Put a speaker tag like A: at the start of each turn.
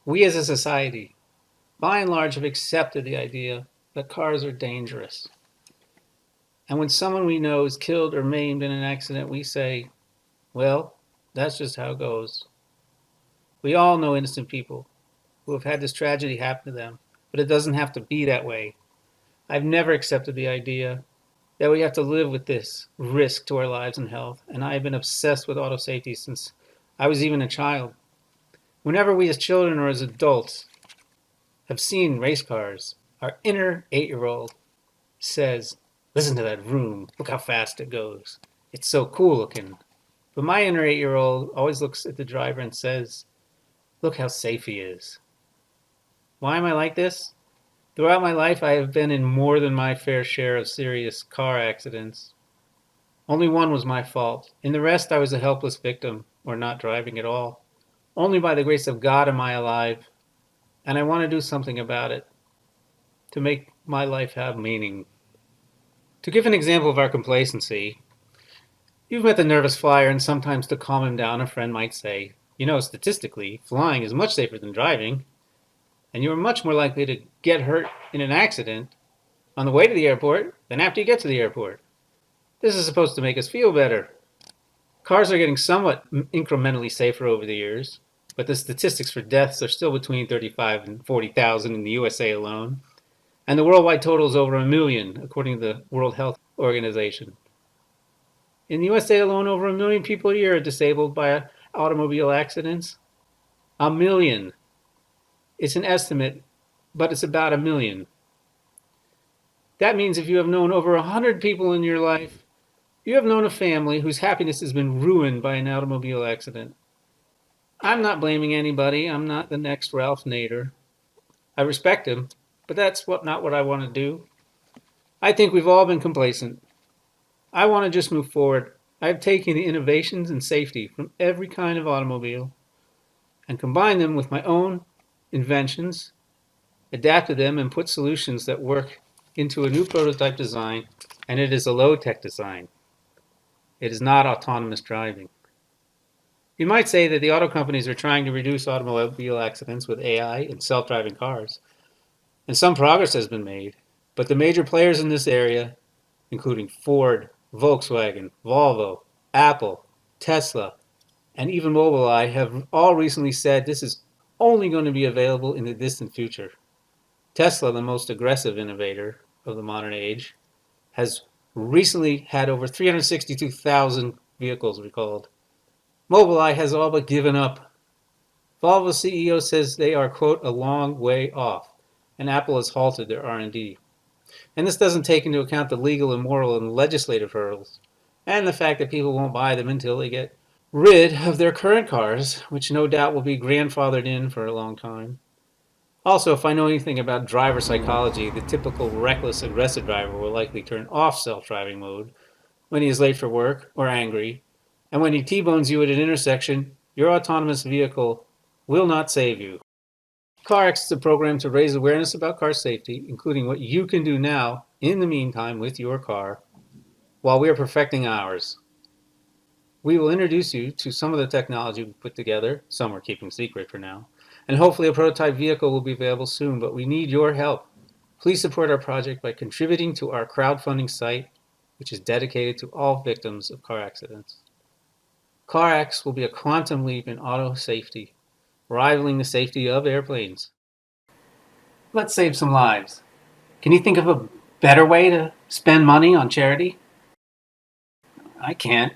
A: We as a society, by and large, have accepted the idea that cars are dangerous. And when someone we know is killed or maimed in an accident, we say, well, that's just how it goes. We all know innocent people who have had this tragedy happen to them, but it doesn't have to be that way. I've never accepted the idea that we have to live with this risk to our lives and health, and I have been obsessed with auto safety since I was even a child. Whenever we as children or as adults have seen race cars, our inner 8-year-old says, listen to that vroom, look how fast it goes. It's so cool looking. But my inner 8-year-old always looks at the driver and says, look how safe he is. Why am I like this? Throughout my life, I have been in more than my fair share of serious car accidents. Only one was my fault. In the rest, I was a helpless victim, or not driving at all. Only by the grace of God am I alive, and I want to do something about it to make my life have meaning. To give an example of our complacency, you've met the nervous flyer, and sometimes to calm him down, a friend might say, statistically, flying is much safer than driving, and you are much more likely to get hurt in an accident on the way to the airport than after you get to the airport. This is supposed to make us feel better. Cars are getting somewhat incrementally safer over the years, but the statistics for deaths are still between 35 and 40,000 in the USA alone, and the worldwide total is over 1 million, according to the World Health Organization. In the USA alone, over 1 million people a year are disabled by automobile accidents. 1 million. It's an estimate, but it's about 1 million. That means if you have known over 100 people in your life, you have known a family whose happiness has been ruined by an automobile accident. I'm not blaming anybody. I'm not the next Ralph Nader. I respect him, but that's not what I want to do. I think we've all been complacent. I want to just move forward. I've taken the innovations and safety from every kind of automobile and combined them with my own inventions, adapted them, and put solutions that work into a new prototype design, and it is a low-tech design. It is not autonomous driving. You might say that the auto companies are trying to reduce automobile accidents with AI and self-driving cars, and some progress has been made, but the major players in this area, including Ford, Volkswagen, Volvo, Apple, Tesla, and even Mobileye, have all recently said this is only going to be available in the distant future. Tesla, the most aggressive innovator of the modern age, has recently had over 362,000 vehicles recalled. Mobileye has all but given up. Volvo CEO says they are, quote, a long way off, and Apple has halted their R&D. And this doesn't take into account the legal and moral and legislative hurdles, and the fact that people won't buy them until they get rid of their current cars, which no doubt will be grandfathered in for a long time. Also, if I know anything about driver psychology, the typical reckless, aggressive driver will likely turn off self-driving mode when he is late for work or angry, and when he T-bones you at an intersection, your autonomous vehicle will not save you. CarX is a program to raise awareness about car safety, including what you can do now, in the meantime, with your car, while we are perfecting ours. We will introduce you to some of the technology we put together, some we're keeping secret for now, and hopefully a prototype vehicle will be available soon, but we need your help. Please support our project by contributing to our crowdfunding site, which is dedicated to all victims of car accidents. CarX will be a quantum leap in auto safety, rivaling the safety of airplanes. Let's save some lives. Can you think of a better way to spend money on charity? I can't.